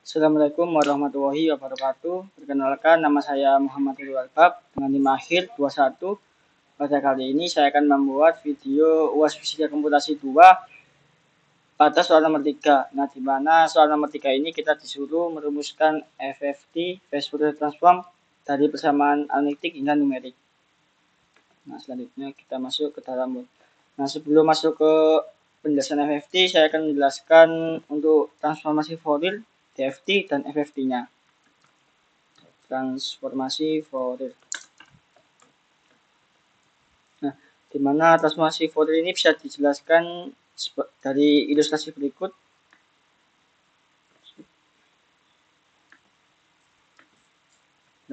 Assalamualaikum warahmatullahi wabarakatuh. Perkenalkan, nama saya Muhammad Ridho Albab dengan NIM akhir 21. Pada kali ini saya akan membuat video UAS Fisika Komputasi 2 pada soal nomor 3. Nah, di mana soal nomor 3 ini kita disuruh merumuskan FFT, phase Fourier transform, dari persamaan analitik hingga numerik. Nah, selanjutnya kita masuk ke dalam. Nah, sebelum masuk ke penjelasan FFT, saya akan menjelaskan untuk transformasi Fourier, DFT, dan FFT-nya. Transformasi Fourier. Nah, di mana transformasi Fourier ini bisa dijelaskan dari ilustrasi berikut.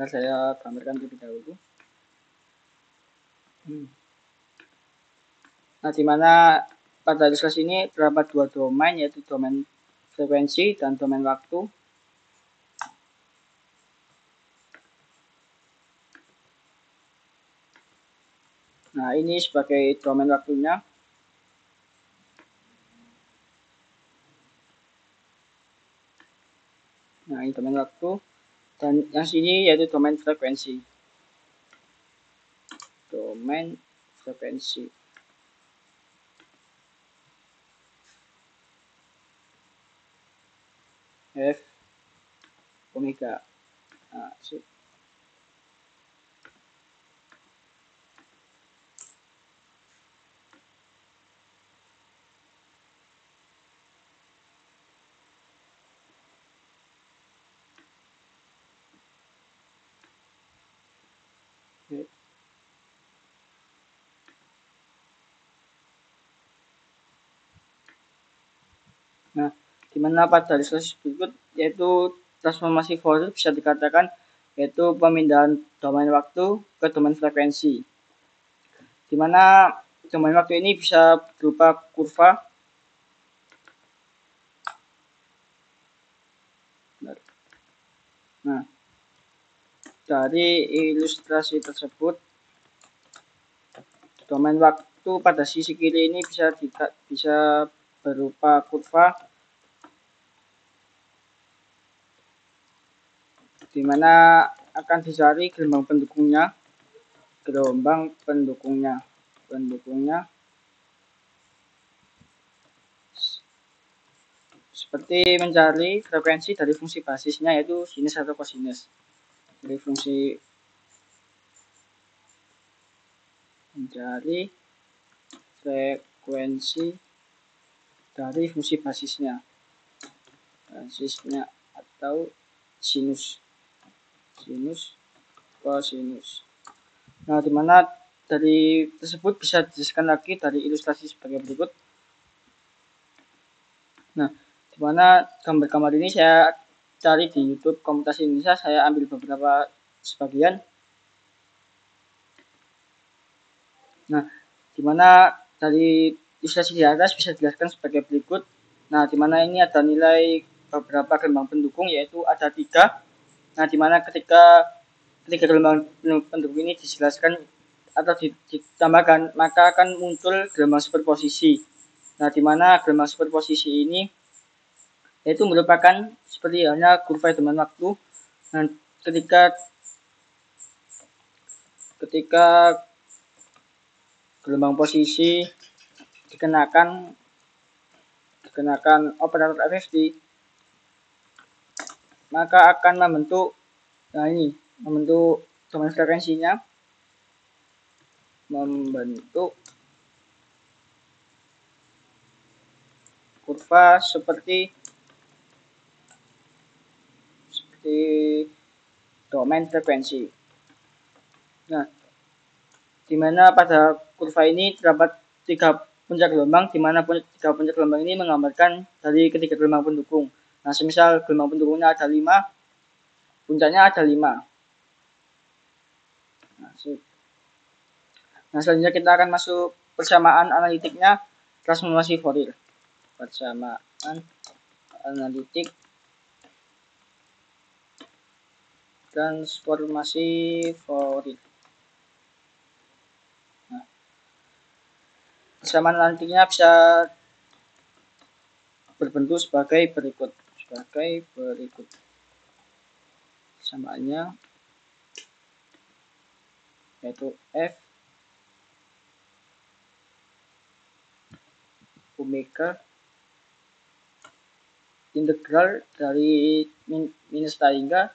Nah, saya gambarkan terlebih dahulu. Nah, di mana pada ilustrasi ini terdapat dua domain, yaitu domain frekuensi dan domain waktu. Nah, ini sebagai domain waktunya. Nah, ini domain waktu. Dan yang sini yaitu domain frekuensi. Domain frekuensi. F omega. Nah, Nah, di mana pada ilustrasi berikut yaitu transformasi Fourier bisa dikatakan yaitu pemindahan domain waktu ke domain frekuensi. Di mana domain waktu ini bisa berupa kurva. Nah, dari ilustrasi tersebut, domain waktu pada sisi kiri ini bisa berupa kurva, di mana akan dicari gelombang pendukungnya seperti mencari frekuensi dari fungsi basisnya, yaitu sinus atau kosinus. Dari fungsi mencari frekuensi dari fungsi basisnya atau sinus kosinus. Nah, dimana dari tersebut bisa dijelaskan lagi dari ilustrasi sebagai berikut. Nah, dimana gambar-gambar ini saya cari di YouTube Komputasi Indonesia, saya ambil beberapa sebagian. Nah, dimana dari ilustrasi di atas bisa dijelaskan sebagai berikut. Nah, dimana ini ada nilai beberapa gelombang pendukung, yaitu ada 3. Nah, dimana ketika gelombang pendukung ini dijelaskan atau ditambahkan, maka akan muncul gelombang superposisi. Nah, dimana gelombang superposisi ini yaitu merupakan seperti halnya kurva domain waktu. Nah, ketika gelombang posisi dikenakan operator FFT, maka akan membentuk domain frekuensinya, membentuk kurva seperti domain frekuensi. Nah, di mana pada kurva ini terdapat 3 puncak gelombang, di mana 3 puncak gelombang ini menggambarkan dari ketiga gelombang pendukung. Nah, semisal gelombang pendukungnya ada 5, puncaknya ada 5. Nah, selanjutnya kita akan masuk persamaan analitiknya transformasi Fourier. Persamaan analitik transformasi Fourier. Nah, persamaan analitiknya bisa berbentuk sebagai berikut. sebagai berikut. Persamaannya yaitu F omega integral dari minus tak hingga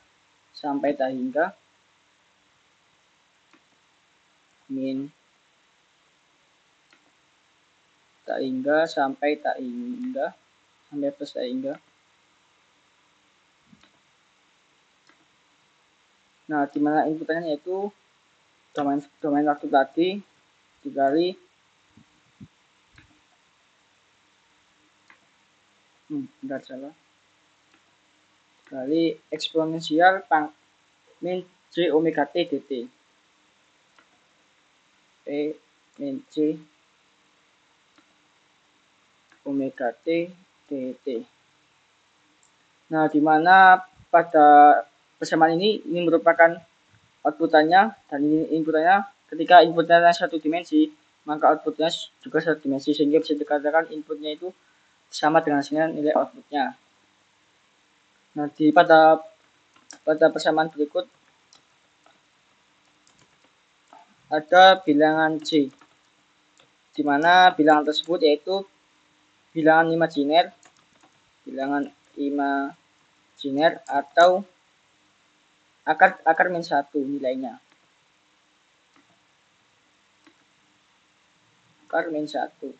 sampai tak hingga min tak hingga sampai tak hingga sampai plus tak hingga. Nah, dimana inputannya yaitu domain waktu tadi dikali salah kali eksponensial min J omega T dt. Min J omega T dt. Nah, dimana pada persamaan ini merupakan outputannya dan ini inputannya. Ketika inputnya satu dimensi, maka outputnya juga satu dimensi, sehingga bisa dikatakan inputnya itu sama dengan nilai outputnya. Nah, pada persamaan berikut ada bilangan J, di mana bilangan tersebut yaitu bilangan imajiner atau akar min 1 nilainya. Akar min 1.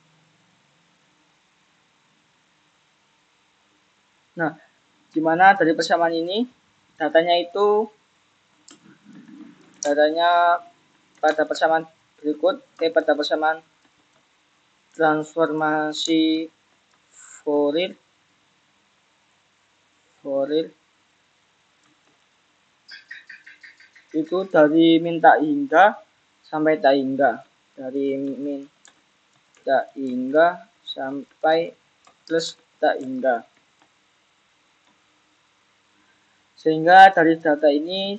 Nah, dimana dari persamaan ini datanya pada persamaan berikut, pada persamaan transformasi Fourier itu dari min tak hingga sampai tak hingga, dari min tak hingga sampai plus tak hingga. Sehingga dari datanya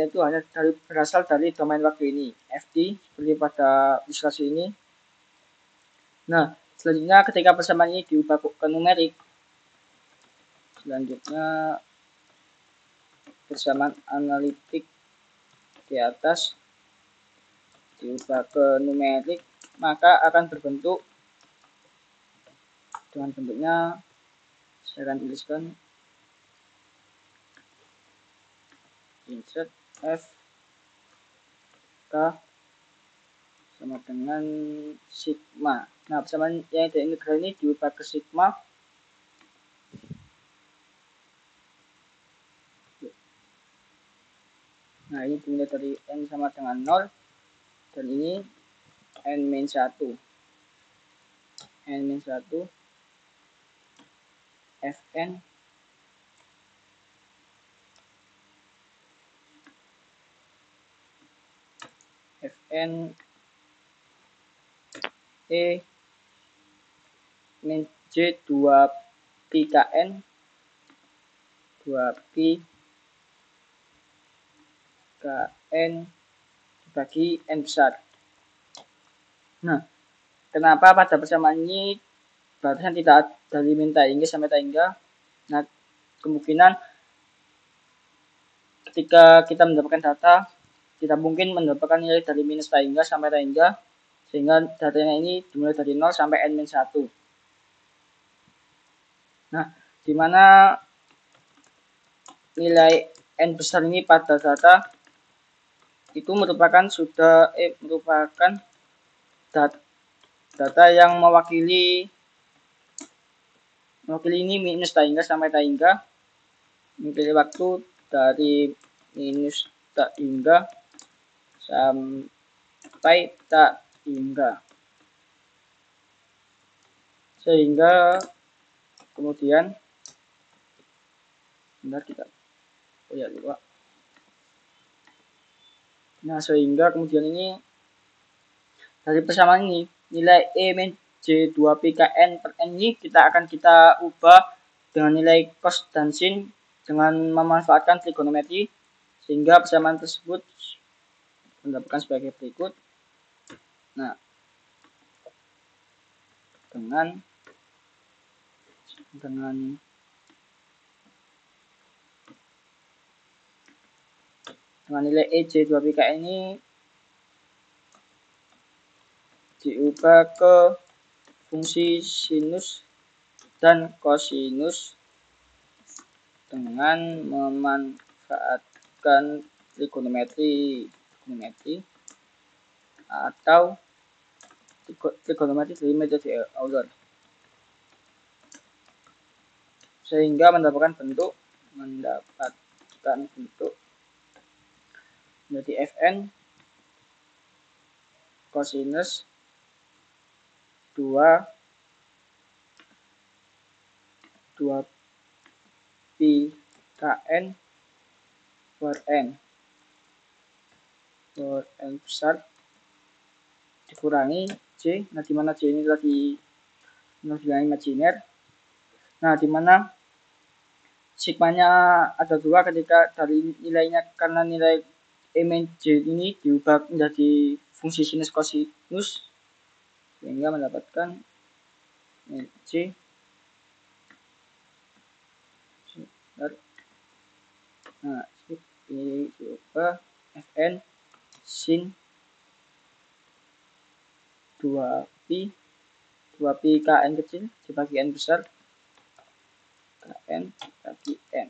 itu hanya berasal dari domain waktu ini, Ft, seperti pada ilustrasi ini. Nah, selanjutnya ketika persamaan ini diubah ke numerik, selanjutnya persamaan analitik di atas diubah ke numerik, maka akan berbentuk dengan bentuknya saya akan tuliskan insert F K sama dengan sigma. Nah, persamaan yang integral ini diubah ke sigma. Nah, ini dimulai dari n sama dengan 0 dan ini n-1. n-1 Fn E min J 2 pi KN 2 pi KN dibagi N besar. Nah, kenapa pada persamaan ini batasan tidak dari min tak hingga sampai tak hingga? Nah, kemungkinan ketika kita mendapatkan data, tidak mungkin mendapatkan nilai dari minus tak hingga sampai tak hingga, sehingga datanya ini dimulai dari 0 sampai n-1. Nah, di mana nilai n besar ini pada data itu merupakan data yang mewakili ini minus tak hingga sampai tak hingga, mewakili waktu dari minus tak hingga sampai tak hingga, sehingga kemudian sehingga kemudian ini dari persamaan ini nilai E min J 2 pi KN per N ini kita ubah dengan nilai cos dan sin dengan memanfaatkan trigonometri, sehingga persamaan tersebut mendapatkan sebagai berikut. Nah, dengan Dengan nilai EJ 2πk ini diubah ke fungsi sinus dan kosinus dengan memanfaatkan trigonometri atau trigonometri dari metode Euler, sehingga mendapatkan bentuk menjadi Fn kosinus 2 pi kn per n besar dikurangi J. Nah, di mana J ini tadi nilai imajiner. Nah, di mana sigmanya ada 2 ketika dari nilainya, karena nilai J ini diubah menjadi fungsi sinus kosinus, sehingga mendapatkan J. Nah, ini diubah Fn sin 2pi kn kecil dibagi n besar, kn bagi n.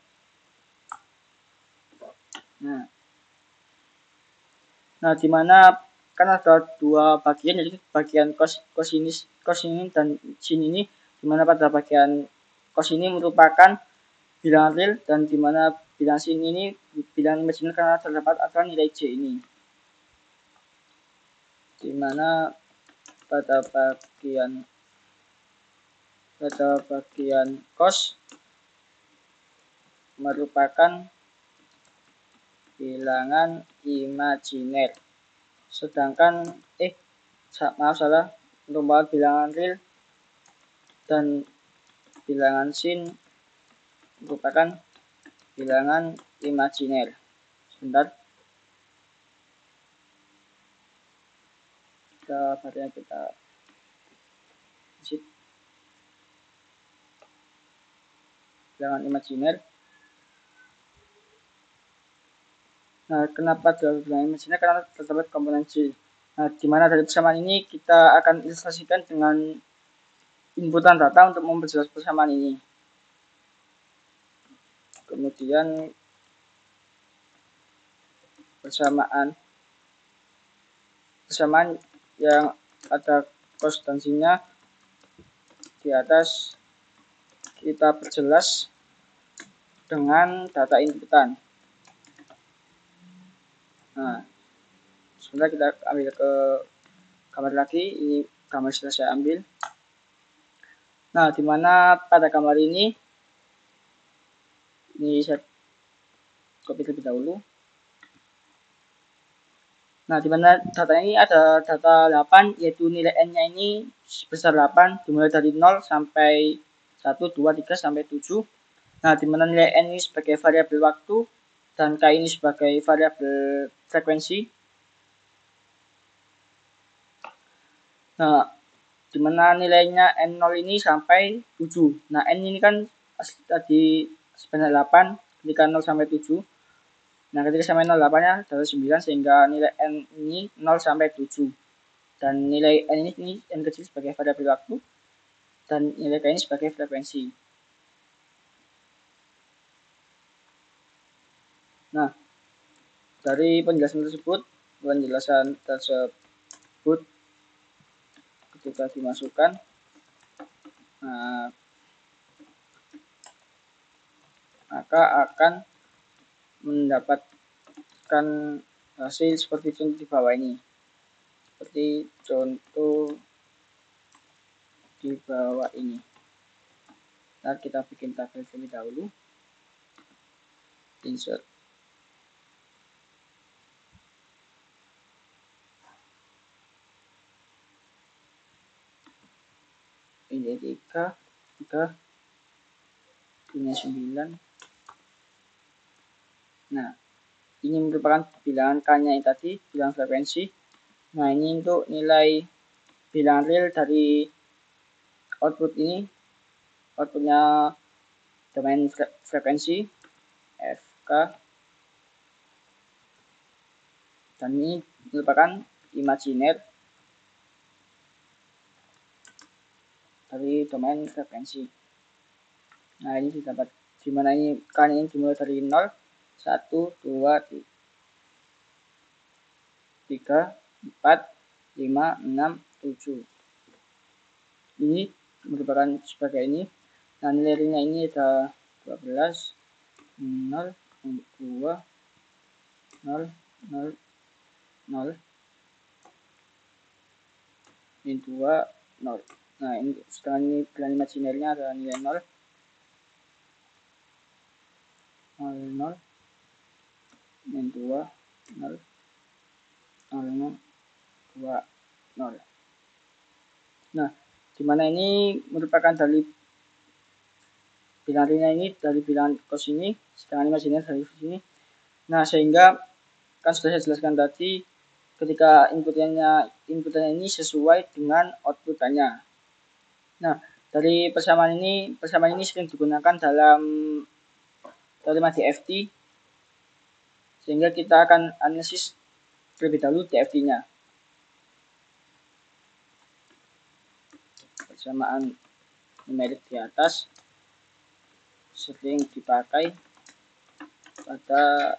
Nah, di mana kan ada 2 bagian, jadi bagian kosinus ini dan sin ini, di mana pada bagian cos ini merupakan bilangan real, dan di mana bilangan sin ini bilangan imajiner karena terdapat aturan nilai J ini. Di mana pada bagian cos merupakan bilangan imajiner, sedangkan salah, merupakan bilangan real, dan bilangan sin merupakan bilangan imajiner. Sebentar, kita bilangan imajiner. Nah, kenapa bilangan imajiner? Karena terdapat komponen J. Nah, di mana dari persamaan ini kita akan ilustrasikan dengan inputan data untuk memperjelas persamaan ini. Kemudian persamaan yang ada cos dan sinnya di atas kita perjelas dengan data inputan. Nah, sebentar, kita ambil ke gambar lagi. Ini gambar sudah saya ambil. Nah, di mana pada gambar ini saya copy terlebih dahulu. Nah, di mana data ini ada data 8, yaitu nilai n-nya ini sebesar 8, dimulai dari 0 sampai 1, 2, 3 sampai 7. Nah, di mana nilai n ini sebagai variabel waktu dan k ini sebagai variabel frekuensi. Nah, di mana nilainya n0 ini sampai 7. Nah, n ini kan tadi sebanyak 8 ketika 0 sampai 7. Nah, ketika sampai 0, 8-nya adalah 9, sehingga nilai n ini 0 sampai 7. Dan nilai n ini n kecil sebagai variabel waktu, dan nilai k ini sebagai frekuensi. Nah, dari penjelasan tersebut ketika dimasukkan, maka akan mendapatkan hasil seperti contoh di bawah ini. Seperti contoh di bawah ini. Nah, kita bikin tabel terlebih dahulu. Insert. Ini 3, ini 9. Nah, ini merupakan bilangan K-nya yang tadi, bilangan frekuensi. Nah, ini untuk nilai bilangan real dari output ini. Outputnya domain frekuensi, FK. dan ini merupakan imajiner dari domain frekuensi. Nah, ini didapat dimana ini kan ini dimulai dari 0, 1, 2, 3, 4, 5, 6, 7. Ini merupakan sebagai ini. Nah, nilainya ini ada 12, 0, 2, 0, 0, 0, ini 2, 0. Nah, ini sedangkan ini bilangan imajinernya ada nilai 0, 0, 0, ini 2, 0, 0, 2, 0. Nah, dimana ini merupakan dari bilangannya ini dari bilangan cos ini, sedangkan imajiner dari sini. Nah, sehingga kan sudah saya jelaskan tadi, ketika inputannya ini sesuai dengan outputannya. Nah, dari persamaan ini sering digunakan dalam teorema DFT, sehingga kita akan analisis terlebih dahulu DFT-nya. Persamaan numerik di atas sering dipakai pada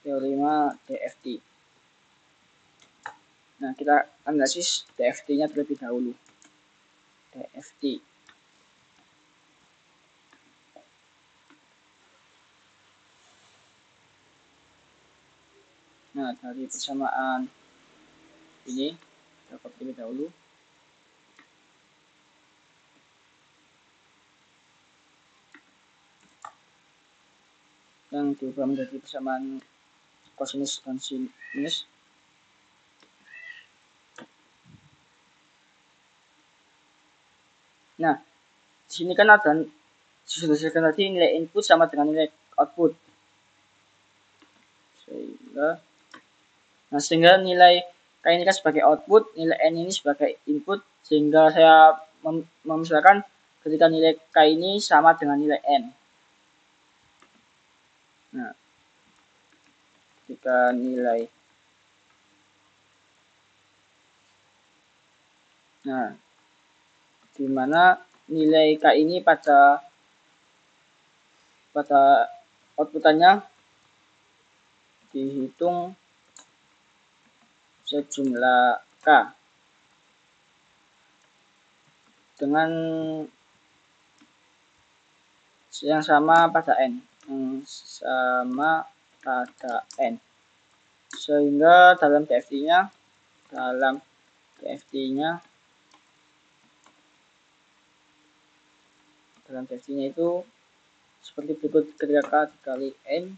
teorema DFT. Nah, kita analisis DFT-nya terlebih dahulu. DFT. Nah, dari persamaan ini kita copy terlebih dahulu. Yang diubah menjadi persamaan kosinus dan sinus. Nah, di sini kan ada sudah disebutkan tadi nilai input sama dengan nilai output. Sehingga nilai K ini kan sebagai output, nilai N ini sebagai input, sehingga saya memisalkan ketika nilai K ini sama dengan nilai N. Nah, ketika nilai di mana nilai K ini pada outputannya dihitung sejumlah K dengan yang sama pada N, sehingga dalam DFT-nya itu seperti berikut, ketika K dikali N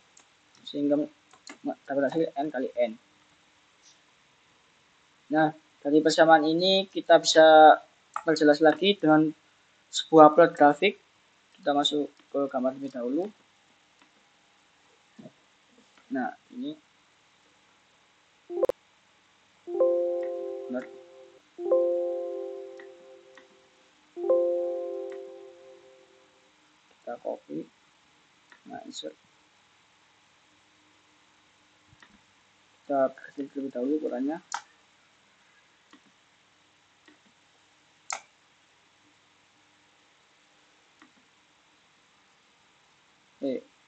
sehingga dapat hasil N kali N. Nah, dari persamaan ini kita bisa perjelas lagi dengan sebuah plot grafik. Kita masuk ke gambar terlebih dahulu. Nah, ini benar. Kita copy. Nah, insert. Kita klik terlebih dahulu ukurannya.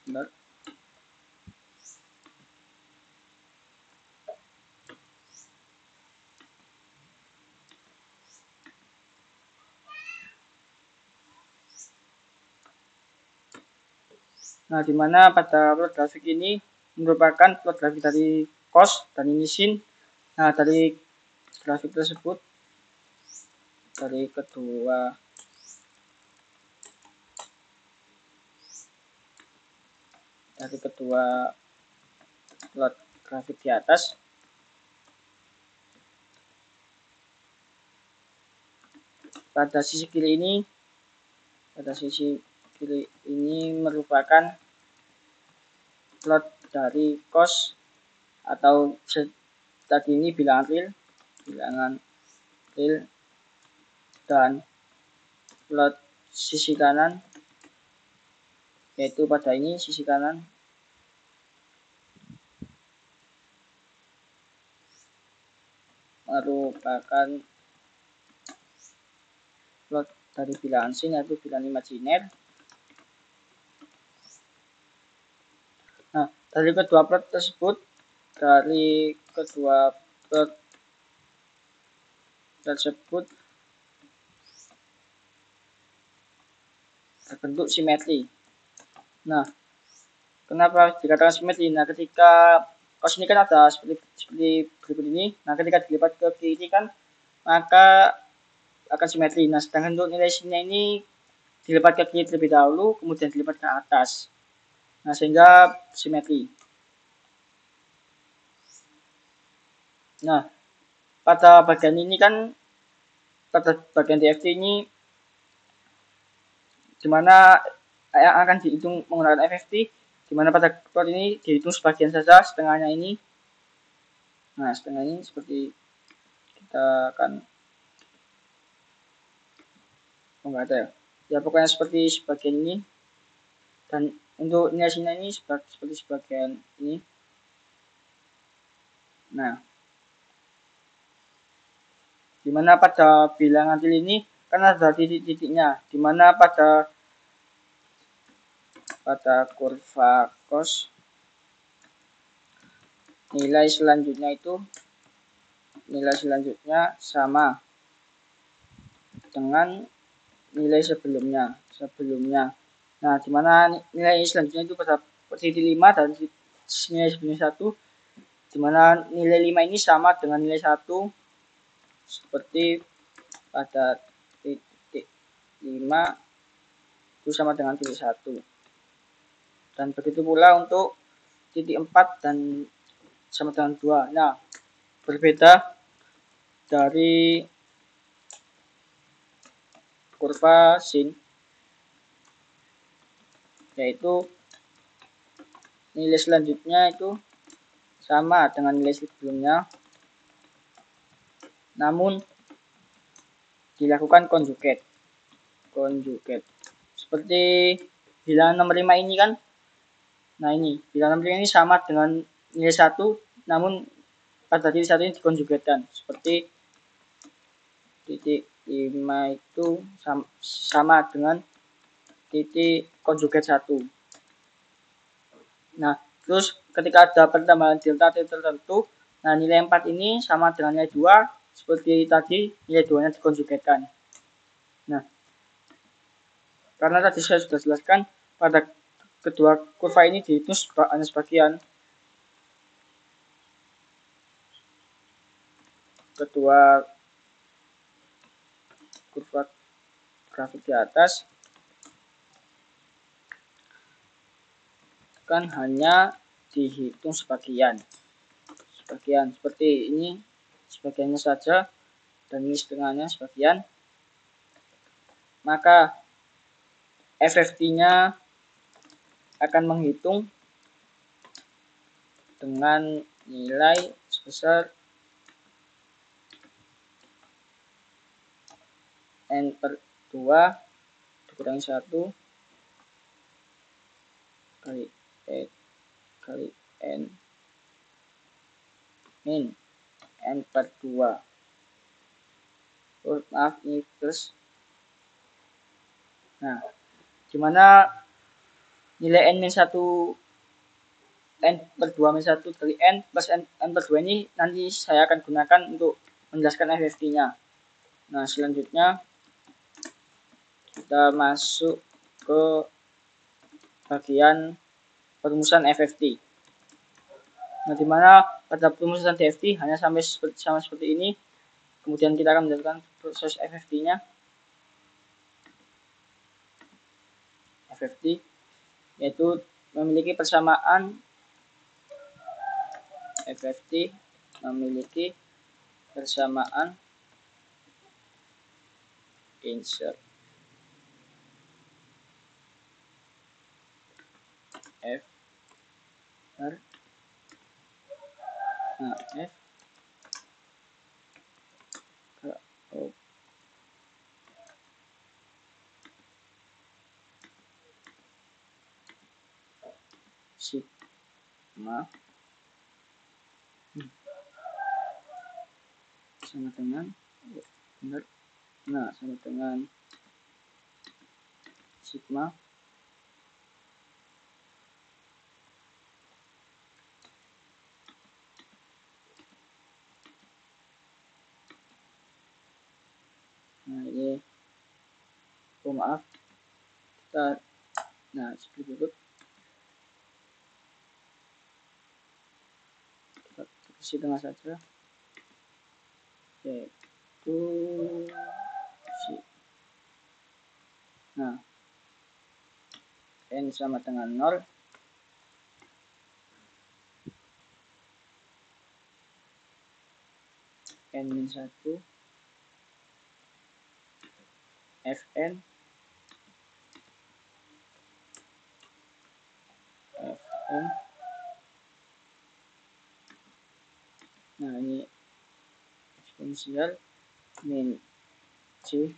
Benar. Nah, dimana pada plot grafik ini merupakan plot grafik dari cos dan ini sin. Nah, dari grafik tersebut, dari kedua plot grafik di atas, pada sisi kiri ini merupakan plot dari cos atau tadi ini bilangan real, dan plot sisi kanan yaitu pada ini sisi kanan merupakan plot dari bilangan sin, yaitu bilangan imajiner. Nah, dari kedua plot tersebut, terbentuk simetri. Nah, kenapa dikatakan simetri? Nah, ketika cos ini kan ada seperti berikut ini. Nah, ketika dilipat ke kiri kan, maka akan simetri. Nah, sedangkan untuk nilai sinnya ini dilipat ke kiri terlebih dahulu, kemudian dilipat ke atas. Nah, sehingga simetri. Nah, pada bagian ini kan, pada bagian DFT ini, dimana yang akan dihitung menggunakan FFT, dimana pada plot ini dihitung sebagian saja, setengahnya ini. Nah, setengah ini seperti kita akan enggak ada ya, pokoknya seperti sebagian ini, dan untuk nilai sini ini seperti sebagian ini. Nah, dimana pada bilangan til ini kan ada titik-titiknya, dimana pada kurva cos nilai selanjutnya sama dengan nilai sebelumnya. Nah, dimana nilai selanjutnya itu pada titik 5 dan nilai sebelumnya 1, dimana nilai 5 ini sama dengan nilai 1 seperti pada titik 5 itu sama dengan titik 1. Dan begitu pula untuk titik 4 dan sama dengan 2. Nah, berbeda dari kurva sin, yaitu nilai selanjutnya itu sama dengan nilai sebelumnya, namun dilakukan konjugat. Seperti bilangan nomor 5 ini kan. Nah, ini bilangan nomor 5 ini sama dengan nilai 1, namun pada titik 1 ini dikonjugatkan. Seperti titik 5 itu sama dengan titik konjugat 1. Nah, terus ketika ada pertambahan delta T tertentu, nah nilai 4 ini sama dengan nilai 2, seperti tadi nilai 2-nya dikonjugatkan. Nah, karena tadi saya sudah jelaskan, pada kedua kurva ini dihitung hanya sebagian. Kedua kurva grafik di atas kan hanya dihitung sebagian seperti ini, sebagiannya saja, dan ini setengahnya sebagian. Maka FFT-nya akan menghitung dengan nilai sebesar n/2 dikurangi 1 kali kali n min n/2. Oh, maaf, ini plus. Nah, dimana nilai n-1 n/2 min 1 kali n plus n/2 ini nanti saya akan gunakan untuk menjelaskan FFT-nya. Nah, selanjutnya kita masuk ke bagian perumusan FFT. Nah, dimana pada perumusan DFT hanya sama seperti ini. Kemudian kita akan menjalankan proses FFT-nya. FFT yaitu memiliki persamaan insert F R. Nah, F O sigma sama dengan benar. Nah, sama dengan sigma ini maaf kita seperti berikut kita isi tengah saja yaitu n sama dengan 0 n-1 fn ini eksponensial min c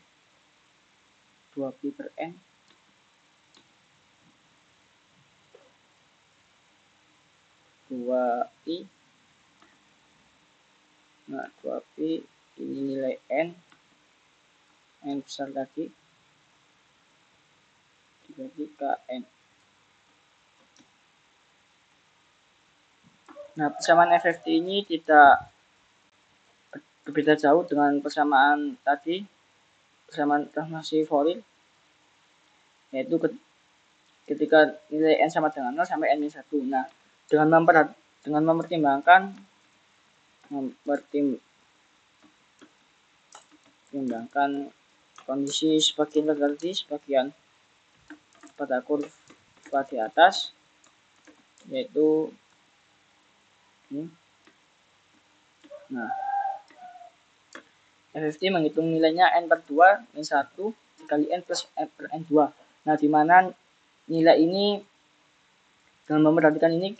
2pi per n 2pi. 2pi ini nilai n besar tadi dibagi ke n. Persamaan FFT ini tidak berbeda jauh dengan persamaan tadi, persamaan transformasi Fourier, yaitu ketika nilai n sama dengan 0 sampai n-1. Dengan mempertimbangkan kondisi sebagian tadi, sebagian pada kurva di atas, yaitu ini. FFT menghitung nilainya n per 2, n1 dikali n plus n per n2. Di mana nilai ini dengan memperhatikan ini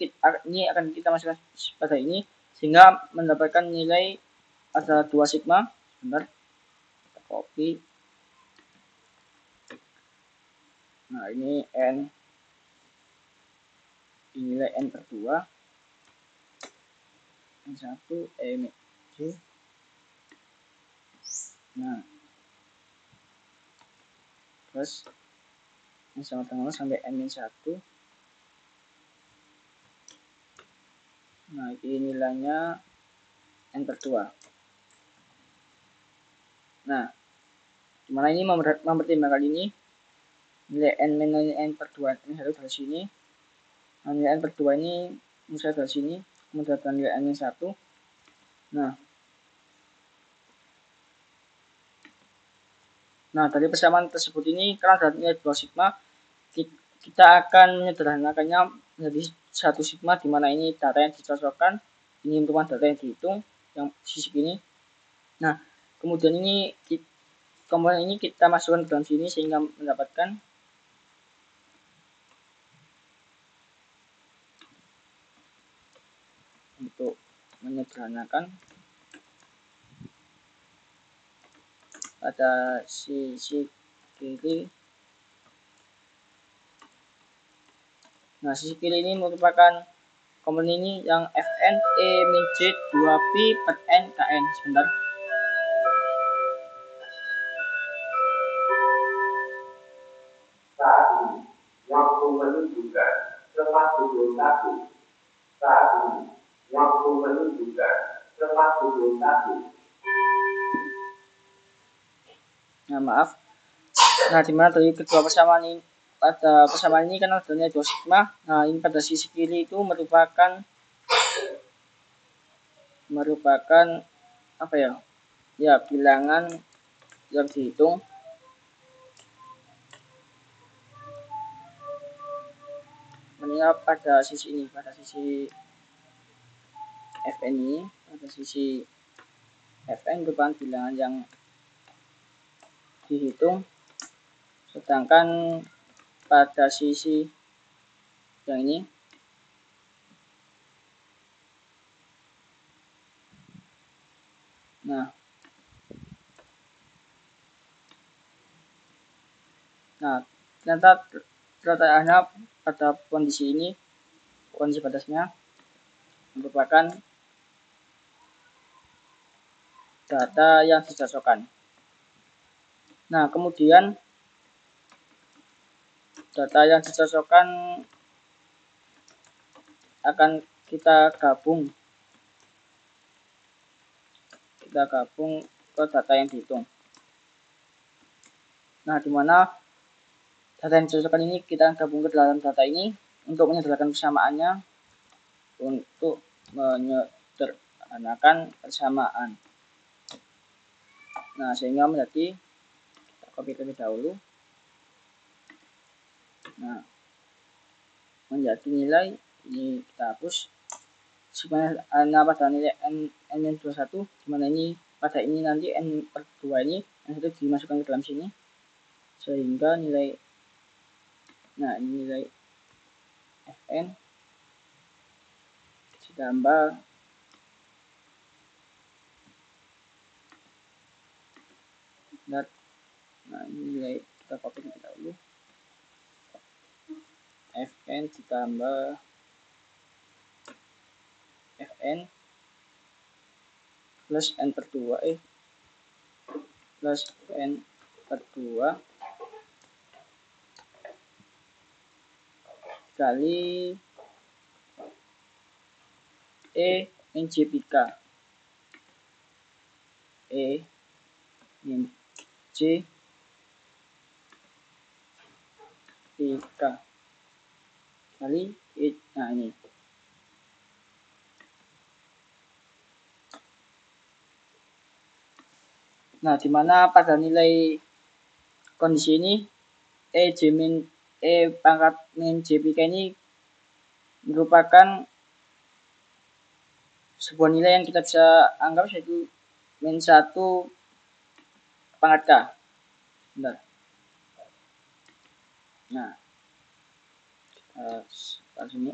akan kita masukkan pada ini sehingga mendapatkan nilai ada 2 sigma. Sebentar, kita copy. Ini n, nilai n per 2, n1 mj. Terus n sama dengan 0 sampai n-1. Ini nilainya n per 2. Dimana ini mempertimbangkan ini nilai n minus n per 2 ini harus dari sini. Nilai n per 2 ini misalnya dari sini, kemudian nilai n-1. Dari persamaan tersebut ini, karena ada nilai 2 sigma, kita akan menyederhanakannya menjadi 1 sigma, di mana ini data yang dicocokkan, ini merupakan data yang dihitung, yang sisi ini. Kemudian ini komponen ini kita masukkan ke dalam sini sehingga mendapatkan untuk menyederhanakan pada sisi kiri. Sisi kiri ini merupakan komponen ini yang Fn E min J 2pi per n kn. Sebentar. Saat ini waktu menunjukkan 4:01. Saat ini waktu menunjukkan 4:01. Maaf. Dimana dari kedua persamaan ini, pada persamaan ini kan adanya 2 sigma. Ini pada sisi kiri itu merupakan apa ya? Ya, bilangan yang dihitung. Mengingat pada sisi ini, pada sisi Fn ini, pada sisi Fn merupakan bilangan yang dihitung, sedangkan pada sisi yang ini ternyata pada kondisi ini, kondisi batasnya merupakan data yang dicocokkan. Nah, kemudian data yang dicocokkan akan kita gabung ke data yang dihitung. Nah, di mana data yang dicocokkan ini kita gabung ke dalam data ini untuk menyederhanakan persamaannya, untuk menyederhanakan persamaan. Nah, sehingga menjadi, kita copy terlebih dahulu. Nah, menjadi nilai ini kita hapus. Sebenarnya pada nilai n-21, dimana ini pada ini nanti n/2 ini n1 dimasukkan ke dalam sini, sehingga nilai, nah ini nilai fn ditambah nah ini nilai kita copy terlebih dahulu, fn ditambah fn plus n/2 plus n/2 kali min j/k, min j/k kali nah ini. Nah, dimana pada nilai kondisi ini pangkat min j/k ini merupakan sebuah nilai yang kita bisa anggap yaitu min 1 pangkat k. Bentar. Nah, sini.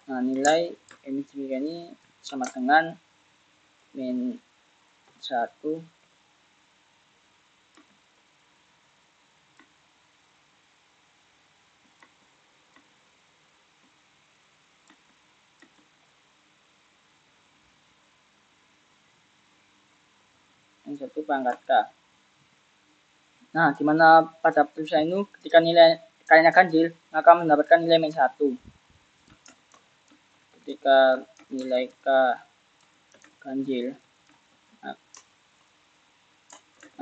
Nah, nilai min j/k ini sama dengan min 1 pangkat k. Nah, dimana pada tulisan ini ketika nilai k-nya ganjil, maka mendapatkan nilai min 1. Ketika nilai k ganjil,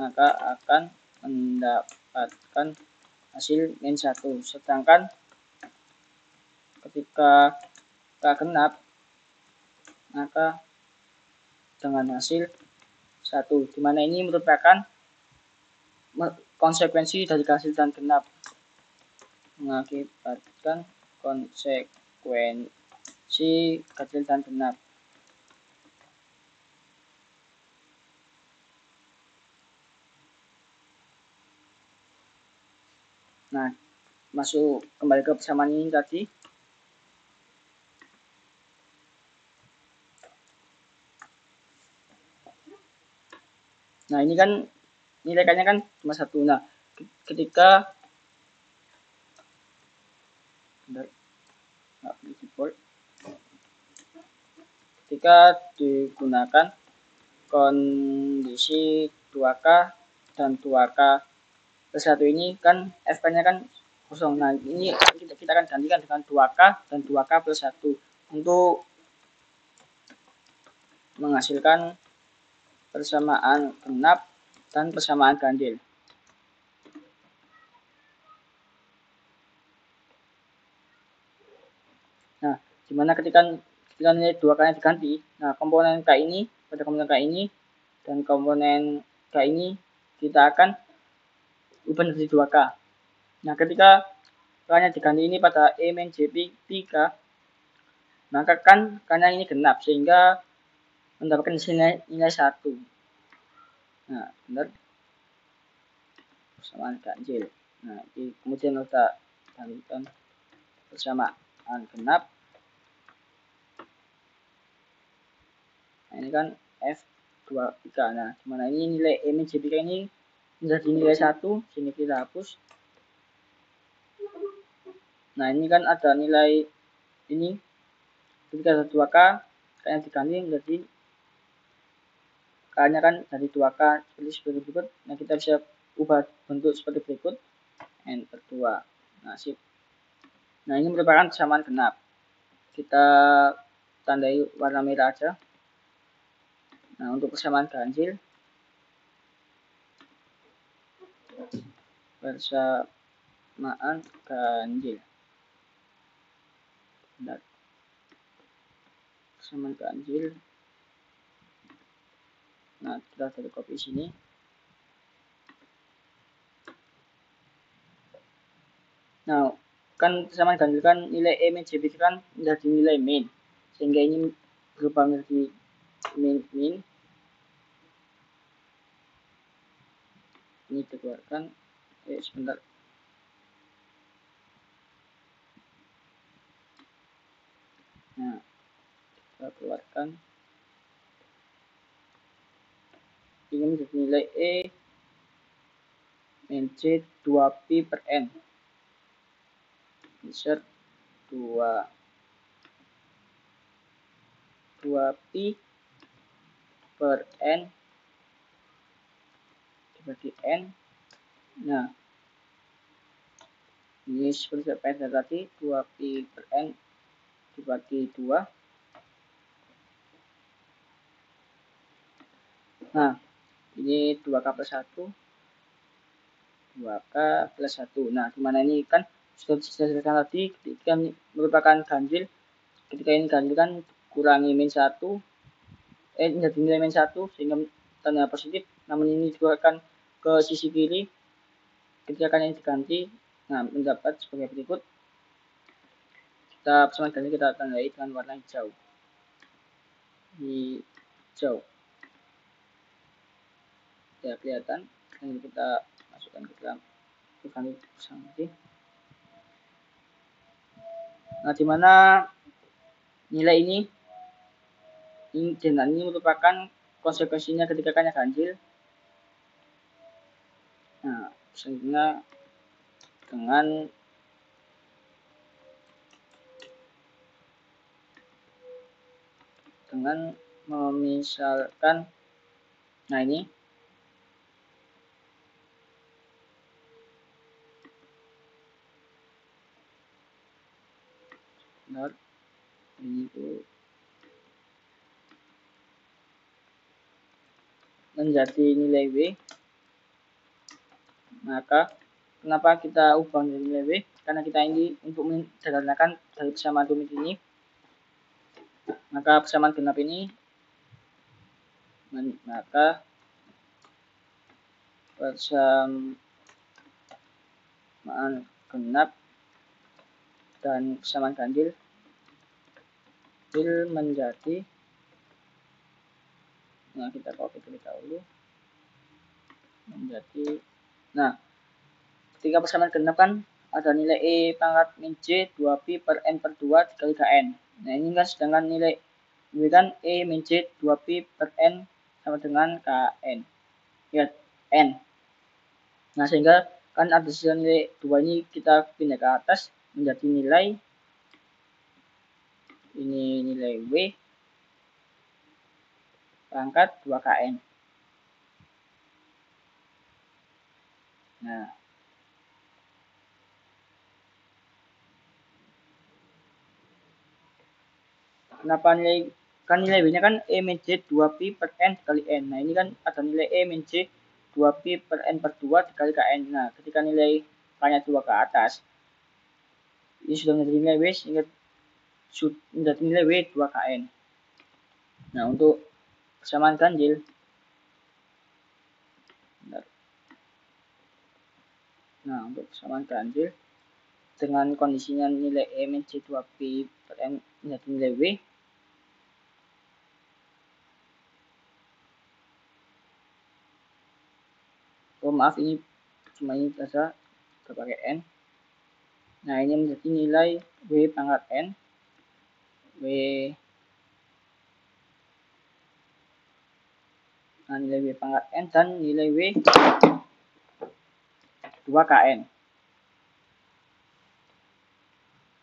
maka akan mendapatkan hasil min 1. Sedangkan ketika k genap, maka dengan hasil 1, dimana ini merupakan konsekuensi dari ganjil dan genap, mengakibatkan konsekuensi ganjil dan genap. Nah, masuk kembali ke persamaan ini tadi. Nah, ini kan nilai k-nya kan cuma 1. Nah, ketika digunakan kondisi 2k dan 2k plus 1 ini kan fk-nya kan kosong. Nah, ini kita akan gantikan dengan 2k dan 2k plus 1 untuk menghasilkan persamaan genap dan persamaan ganjil. Nah, dimana ketika nilai 2k-nya diganti, nah komponen k ini pada komponen k ini dan komponen k ini kita akan ubah menjadi 2k. Nah, ketika k-nya diganti ini pada min j/k, maka kan k-nya ini genap sehingga mendapatkan nilai 1. Nah, benar. Persamaan ganjil. Nah, kemudian kita gantikan persamaan genap. Nah, ini kan f/3. Nah, dimana ini nilai min j/k ini menjadi nilai 1, sini kita hapus. Nah, ini kan ada nilai ini ketika ada 2k, k-nya diganti menjadi K-nya kan dari 2K seperti berikut. Nah, kita bisa ubah bentuk seperti berikut. N per 2. Nah, sip. Nah, ini merupakan persamaan genap. Kita tandai warna merah aja. Nah, untuk persamaan ganjil, persamaan ganjil. Bentar. Persamaan ganjil. Nah, kita dari copy sini. Nah, kan persamaan ganjil kan nilai E min JB kan menjadi nilai min. Sehingga ini berubah menjadi min. Ini dikeluarkan. Sebentar. Nah, kita keluarkan. Ini menjadi nilai E min J 2pi per N. Insert 2pi per N dibagi N. Nah, ini seperti pada tadi 2pi per N dibagi 2. Nah, ini 2K plus 1. 2K plus 1. Nah, dimana ini kan sudah dijelaskan tadi ketika merupakan ganjil. Ketika ini ganjil kan kurangi min 1. Menjadi nilai min 1 sehingga tanda positif. Namun ini juga akan ke sisi kiri. Ketika ini diganti, nah mendapat sebagai berikut. Kita persamaan ganjil kita tandai dengan warna hijau. Hijau. Ya, kelihatan. Dan kita masukkan ke dalam ganti persamaan. Nah, dimana nilai ini dan ini merupakan konsekuensinya ketika K-nya ganjil. Nah, selanjutnya dengan memisalkan, nah ini benar, ini menjadi nilai W. Maka kenapa kita ubah menjadi nilai W? Karena kita ini untuk menyederhanakan dari persamaan rumit ini, maka persamaan genap ini, maka persamaan genap dan persamaan ganjil menjadi, nah kita copy terlebih dahulu, menjadi, nah ketika persamaan genap kan ada nilai E pangkat min J 2pi per N per 2 dikali KN. Nah ini kan sedangkan nilai ini kan E min J 2pi per N sama dengan KN. Ya, N. Nah sehingga kan ada sisa nilai 2 ini kita pindah ke atas menjadi nilai, ini nilai W pangkat 2KN. Nah, kenapa nilai, kan nilai W nya kan E min J 2pi per N dikali N. Nah ini kan ada nilai E min J 2pi per N per 2 dikali KN. Nah ketika nilai K nya 2 ke atas, ini sudah menjadi nilai W sehingga menjadi nilai W 2KN. Nah untuk persamaan ganjil, nah untuk persamaan ganjil dengan kondisinya nilai E min J 2pi per N menjadi nilai W. Oh maaf, ini cuma ini saja, kita pakai N. Nah ini menjadi nilai W pangkat N, W, nah nilai W pangkat N dan nilai W 2KN.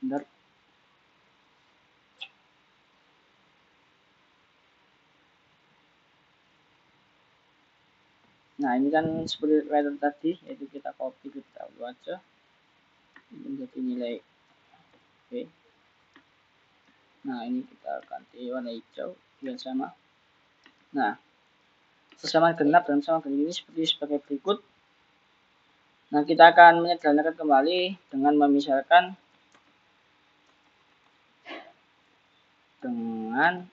Benar. Nah ini kan seperti writer tadi, yaitu kita copy, kita ubah aja menjadi nilai B. Nah ini kita ganti warna hijau biar sama. Nah persamaan genap dan persamaan ganjil ini sebagai berikut. Nah kita akan menyederhanakan kembali dengan memisahkan dengan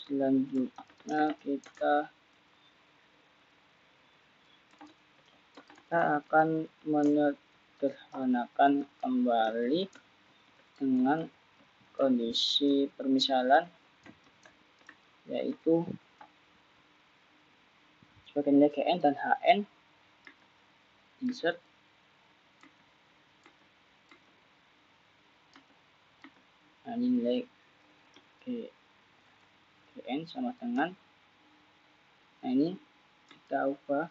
selanjutnya kita akan menyederhanakan kembali dengan kondisi permisalan, yaitu sebagai nilai Gn dan Hn. Insert. Nah ini nilai Gn sama dengan, nah ini kita ubah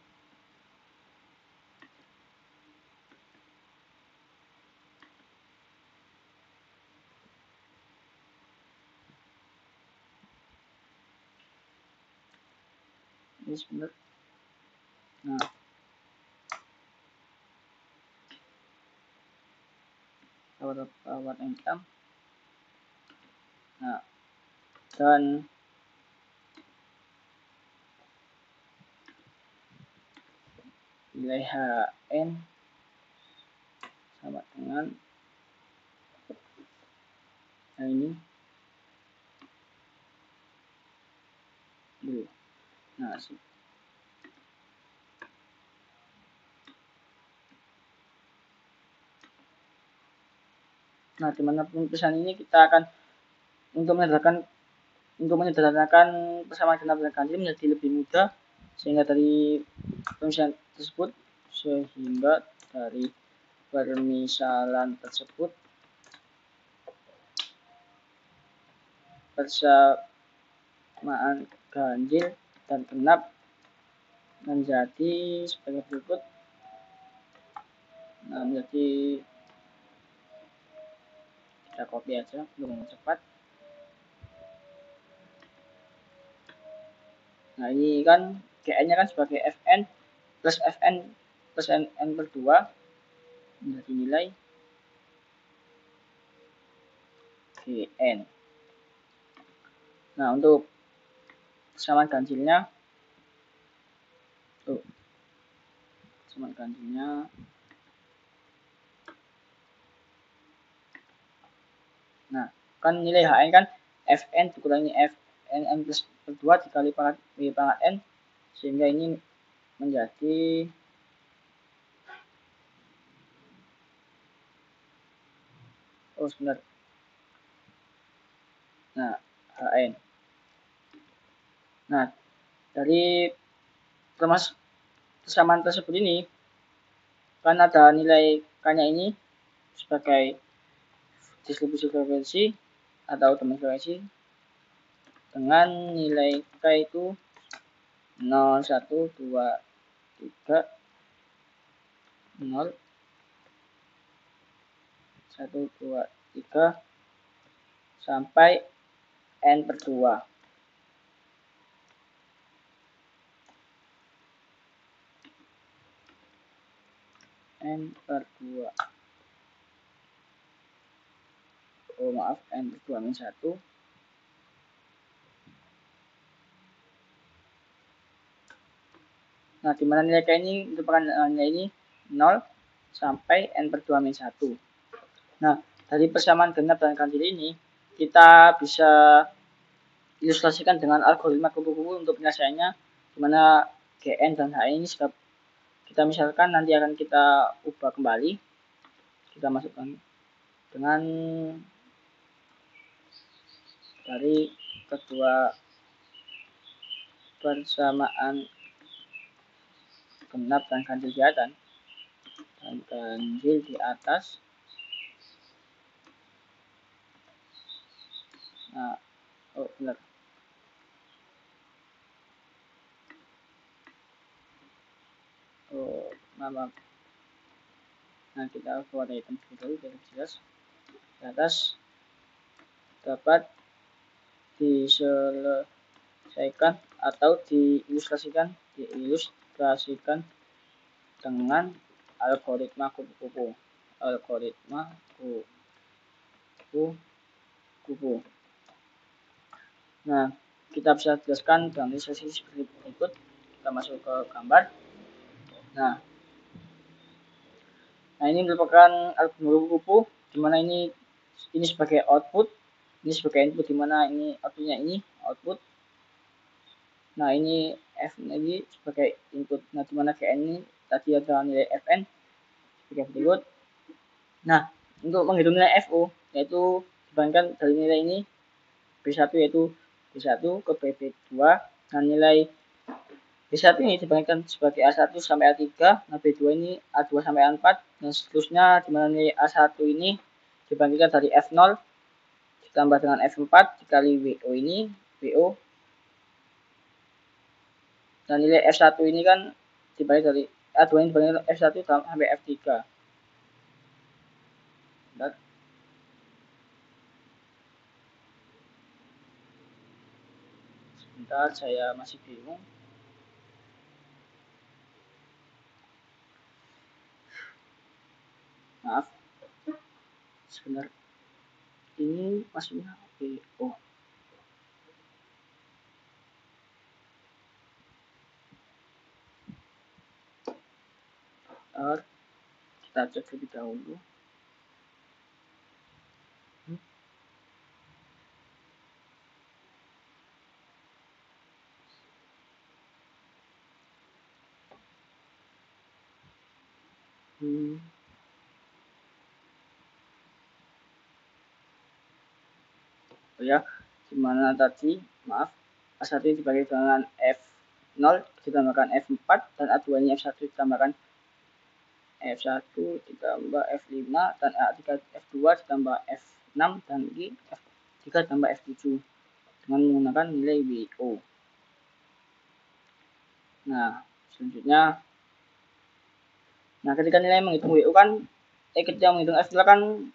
ini sebentar. Nah warna hitam. Nah dan nilai Hn sama dengan, nah ini blue. Nah dimana penulisan ini kita akan untuk menyederhanakan persamaan genap dan ganjil menjadi lebih mudah, sehingga dari permisalan tersebut persamaan ganjil dan genap menjadi sebagai berikut. Nah menjadi, kita copy aja untuk cepat. Nah ini kan Gn nya kan sebagai Fn plus n per 2 menjadi nilai Gn. Nah untuk persamaan ganjilnya, nah kan nilai Hn kan Fn dikurangi Fn plus per 2 dikali pangkat n, sehingga ini menjadi sebentar. Nah Hn. Nah dari persamaan tersebut ini kan ada nilai K-nya ini sebagai distribusi frekuensi atau teman frekuensi dengan nilai K itu 0, 1, 2, 3, 0, 1, 2, 3 sampai n per 2. N per 2. Oh maaf, n per 2 min 1. Nah dimana nilai K ini merupakan nilai ini 0 sampai n per 2 min 1. Nah dari persamaan genap dan ganjil ini kita bisa ilustrasikan dengan algoritma kupu-kupu untuk penyelesaiannya, dimana Gn dan Hn ini sudah kita misalkan nanti akan kita ubah kembali, kita masukkan dengan dari kedua persamaan genap dan ganjil di atas dan ganjil di atas. Nah benar. Maaf. Nah kita warna hitam dulu biar jelas. Di atas dapat diselesaikan selesaikan atau diilustrasikan dengan algoritma kupu-kupu. Nah, kita bisa jelaskan dalam ilustrasi seperti berikut. Kita masuk ke gambar. Nah, ini merupakan algoritma kupu-kupu, di mana ini sebagai output, ini sebagai input, di mana ini outputnya ini output. Nah, ini F lagi sebagai input. Nah, di mana Kn ini tadi ada nilai Fn sebagai berikut. Nah, untuk menghitung nilai Fu, yaitu dibandingkan dari nilai ini B1 yaitu B1 ke B2. Nah, nilai B1 ini dibandingkan sebagai A1 sampai A3. Nah, B2 ini A2 sampai A4 dan seterusnya, di mana nilai A1 ini dibandingkan dari F0 ditambah dengan F4 dikali WO ini WO. Dan nilai F1 ini kan dibanding dari A2 ini dibandingkan F1 sampai F3. Sebentar, saya masih bingung. Maaf, sebentar, ini maksudnya WO. Kita cek lebih dahulu. Oh ya, dimana tadi, maaf, A1 dibagi dengan F0 ditambahkan F4 dan A2 nya F1 ditambahkan F1 ditambah F5 dan A3 F2 ditambah F6 dan F3 ditambah F7 dengan menggunakan nilai WO. Nah, selanjutnya, ketika nilai menghitung WO kan, ketika menghitung F0 kan,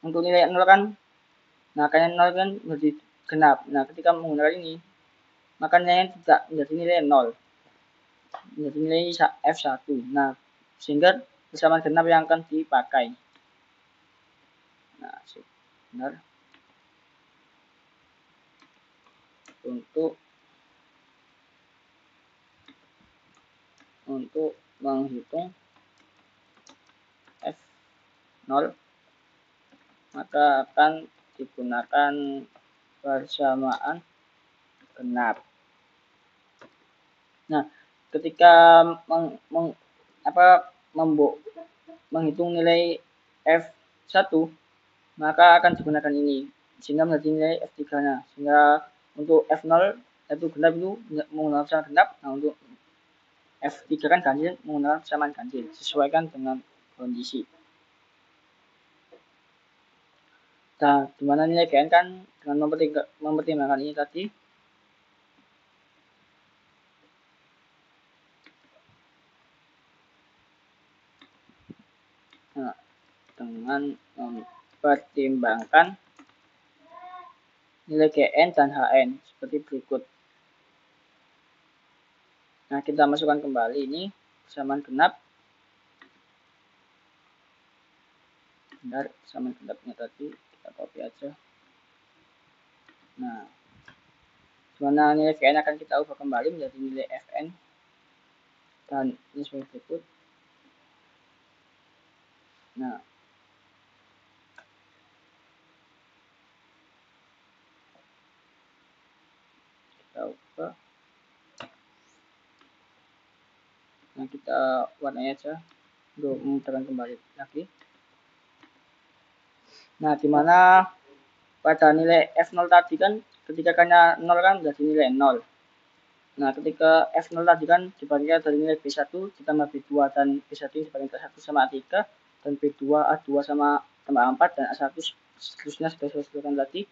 untuk nilai 0 kan, nah karena 0 kan menjadi genap. Nah, ketika menggunakan ini, maka nilainya tidak menjadi nilai 0, menjadi nilai F1. Nah, sehingga persamaan genap yang akan dipakai. Nah, sebentar. Untuk menghitung F0, maka akan digunakan persamaan genap. Nah, ketika menghitung nilai F1, maka akan digunakan ini sehingga menjadi nilai F3-nya. Sehingga untuk F0 yaitu genap itu menggunakan persamaan genap. Nah, untuk F3 kan ganjil menggunakan persamaan ganjil, sesuaikan dengan kondisi. Nah, dimana nilai Gn kan dengan mempertimbangkan ini tadi, nah, dengan mempertimbangkan nilai Gn dan Hn seperti berikut. Nah, kita masukkan kembali ini persamaan genap. Benar, persamaan genapnya tadi kita copy aja. Nah, dimana nilai Vn akan kita ubah kembali menjadi nilai Fn dan ini sebagai berikut. Nah, kita ubah. Nah, kita warnanya aja untuk memutarkan kembali lagi. Nah, dimana pada nilai F0 tadi kan ketika karena 0 kan menjadi nilai 0. Nah, ketika F0 tadi kan dibandingkan dari nilai B1 ditambah B2 dan B1 dibandingkan 1 sama A3 dan B2 A2 sama tambah A4 dan A1 seterusnya sudah sebutkan tadi.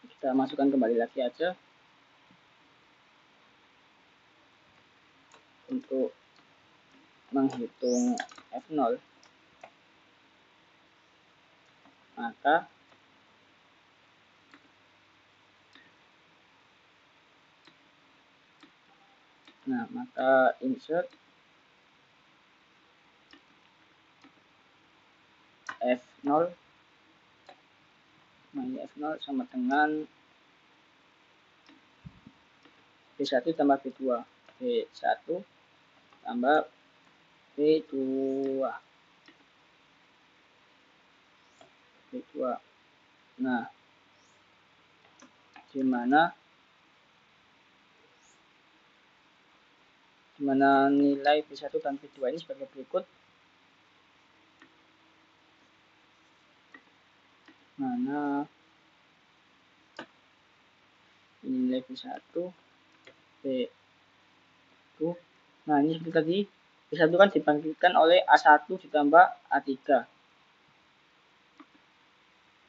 Kita masukkan kembali lagi aja untuk menghitung F0. Maka Nah, maka insert F0, nah ini F0 sama dengan B1 tambah B2, B1 tambah B2, B2. Nah, dimana nilai B1 dan B2 ini sebagai berikut. Mana nilai B1, B2. Nah, ini seperti tadi, B1 kan dibangkitkan oleh A1 ditambah A3.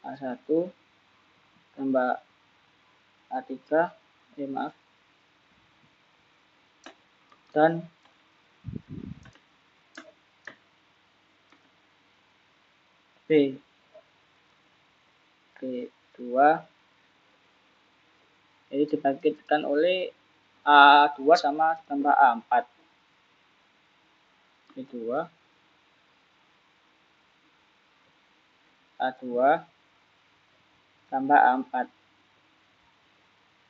A1 tambah A3, maaf, dan B2 jadi dibangkitkan oleh A2 sama tambah A4. B2 A2 tambah A4.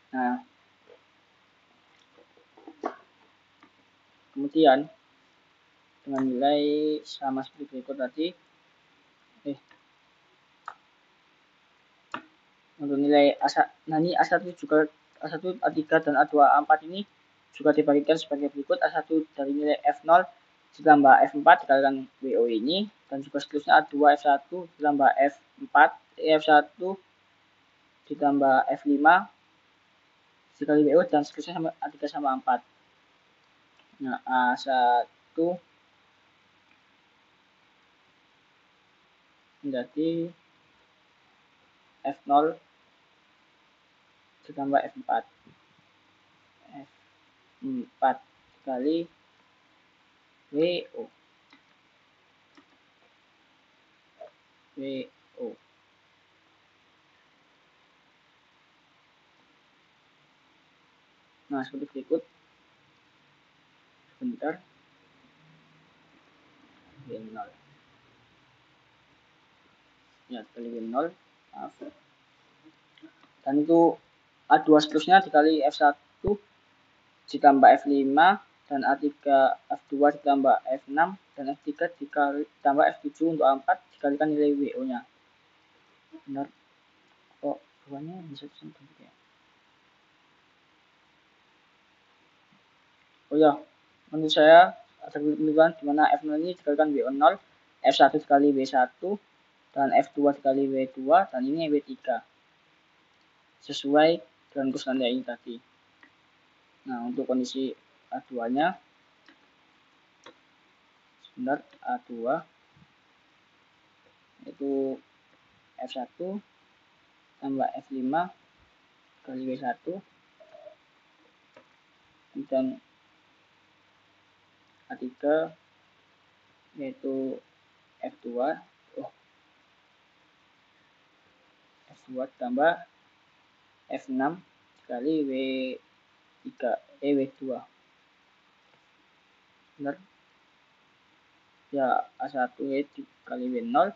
Nah, kemudian dengan nilai sama seperti berikut tadi, untuk nilai nah ini A1 juga, A1, A3 dan A2, A4 ini juga dibagikan sebagai berikut. A1 dari nilai F0 ditambah F4 dikalikan WO ini, dan juga seterusnya A2 F1 ditambah F4, F1 ditambah F5 dikali WO, dan seterusnya sama A3 sama A4. Nah, A1 menjadi F0 ditambah F4, F4 kali WO. Nah, seperti berikut. Bentar. W0. Ya, kali W0. Maaf. Dan itu A2 seterusnya dikali F1 ditambah F5, dan A3 F2 ditambah F6, dan F3 ditambah F7 untuk A4 dikalikan nilai WO-nya. Benar. Kok buahnya bisa sampai ya? Oh ya, menurut saya ada ketentuan di mana F0 ini dikalikan WO0, F1 dikali W1, dan F2 dikali W2, dan ini W3. Sesuai dengan rumus ini tadi. Nah, untuk kondisi A2-nya, sebentar, A2 itu F1 tambah F5 kali W1, dan A3 yaitu F2 tambah F6 kali W3 W2. Benar? Ya, A1 dikali W0,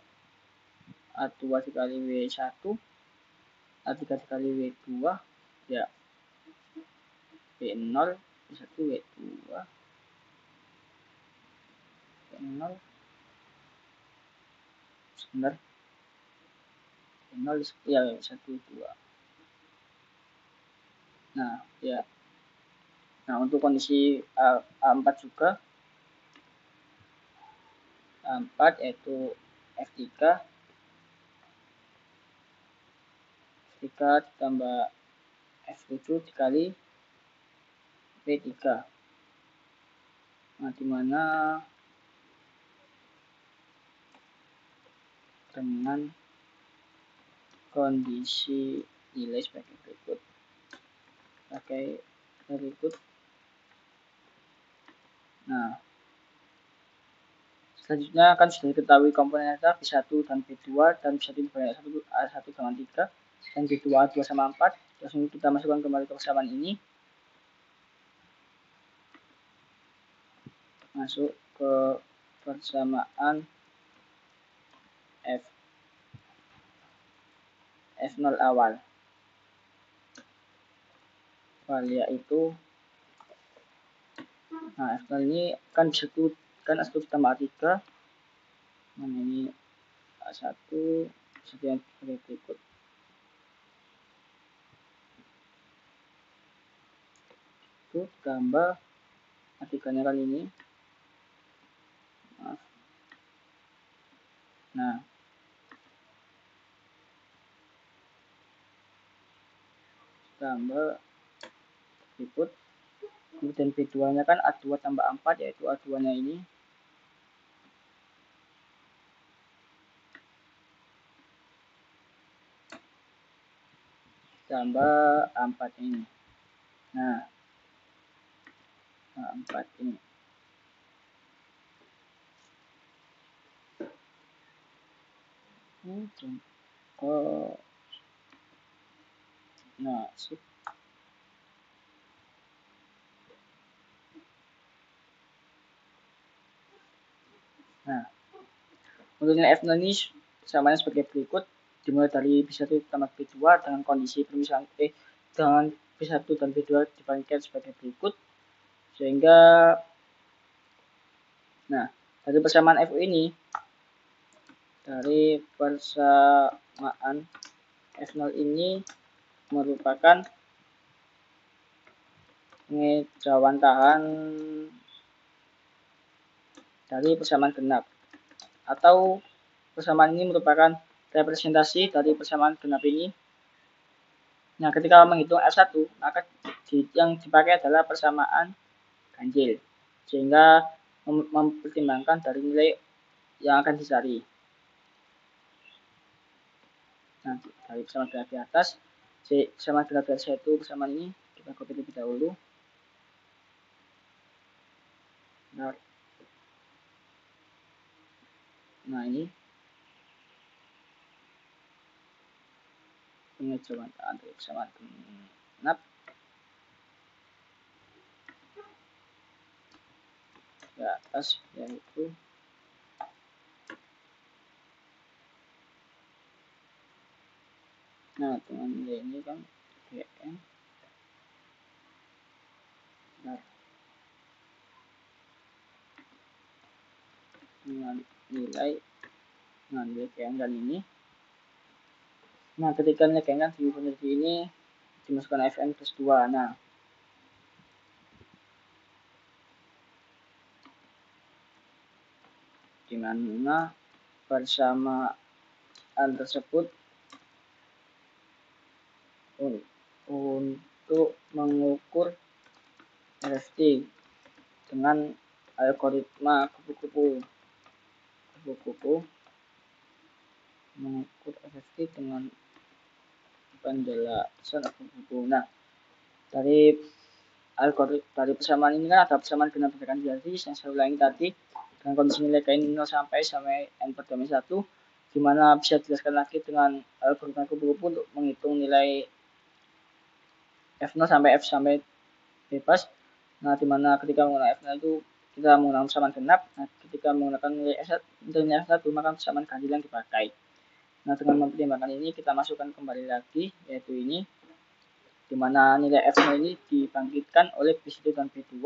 A2 dikali W1, A3 dikali W2, ya W0, W1, W2, W0, benar, W0 ya W1, W2. Nah, ya. Nah, untuk kondisi A4 juga, A4 yaitu F3 ditambah F7 dikali W3. Nah, dimana dengan kondisi nilai sebagai berikut. Nah, selanjutnya kan sudah diketahui komponen data B1 dan B2, dan B1 dibagi A1 dengan 3, dan B2 A2 sama 4. Langsung kita masukkan kembali ke persamaan ini. masuk ke persamaan F0 awal, yaitu F0 ini kan disebutkan A1 ditambah A3. Ini A1 sebagai berikut. Itu tambah A3-nya kali ini. Maaf. Nah, tambah berikut. Kemudian B2-nya kan A2 tambah A4, yaitu A2-nya ini. Tambah A4 ini. Nah, A4 ini. Contoh. Nah, untuk nilai F0 ini samanya sebagai berikut, dimulai dari B1 tambah B2 dengan kondisi permisalan dengan B1 dan B2 dibandingkan sebagai berikut, sehingga dari persamaan F ini, dari persamaan F0 ini merupakan jawantahan dari persamaan genap, atau persamaan ini merupakan representasi dari persamaan genap ini. Nah, ketika menghitung F1, maka yang dipakai adalah persamaan ganjil, sehingga mempertimbangkan dari nilai yang akan dicari. Nah, dari persamaan genap di atas, persamaan genap dari satu persamaan ini kita copy terlebih dahulu. Nah, ini pengejawantahan dari persamaan genap di atas, yaitu dengan nilai ini kan GN dengan nilai GN dan ini. Nah, ketika nilai GN kan di seperti ini, dimasukkan Fn plus 2. Nah, dimana persamaan tersebut untuk mengukur FFT dengan algoritma kupu-kupu mengukur FFT dengan penjelasan kupu-kupu. Nah, dari persamaan ini kan ada persamaan genap berdasarkan garis yang saya ulangi tadi dengan kondisi nilai KN 0 sampai n per domain 1, dimana bisa dijelaskan lagi dengan algoritma kupu-kupu untuk menghitung nilai F0 sampai F sampai bebas. Nah, dimana ketika menggunakan F0 itu kita menggunakan persamaan genap. Nah, ketika menggunakan nilai F1 maka persamaan ganjil yang dipakai. Nah, dengan mempertimbangkan ini kita masukkan kembali lagi, yaitu ini, dimana nilai F0 ini dibangkitkan oleh B1 dan B2,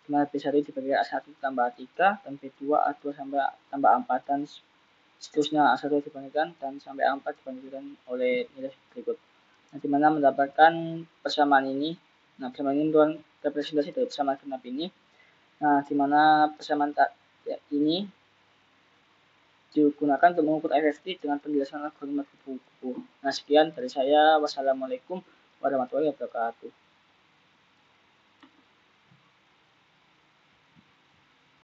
dimana B1 dibagi A1 tambah A3 dan B2 A2 sampai tambah A4 dan seterusnya A1 dibandingkan dan sampai A4 dibandingkan oleh nilai berikut. Nah, dimana mendapatkan persamaan ini. Nah, persamaan ini merupakan representasi dari persamaan genap ini. Nah, dimana persamaan ini digunakan untuk mengukur FFT dengan penjelasan algoritma kupu-kupu. Nah, sekian dari saya. Wassalamualaikum warahmatullahi wabarakatuh.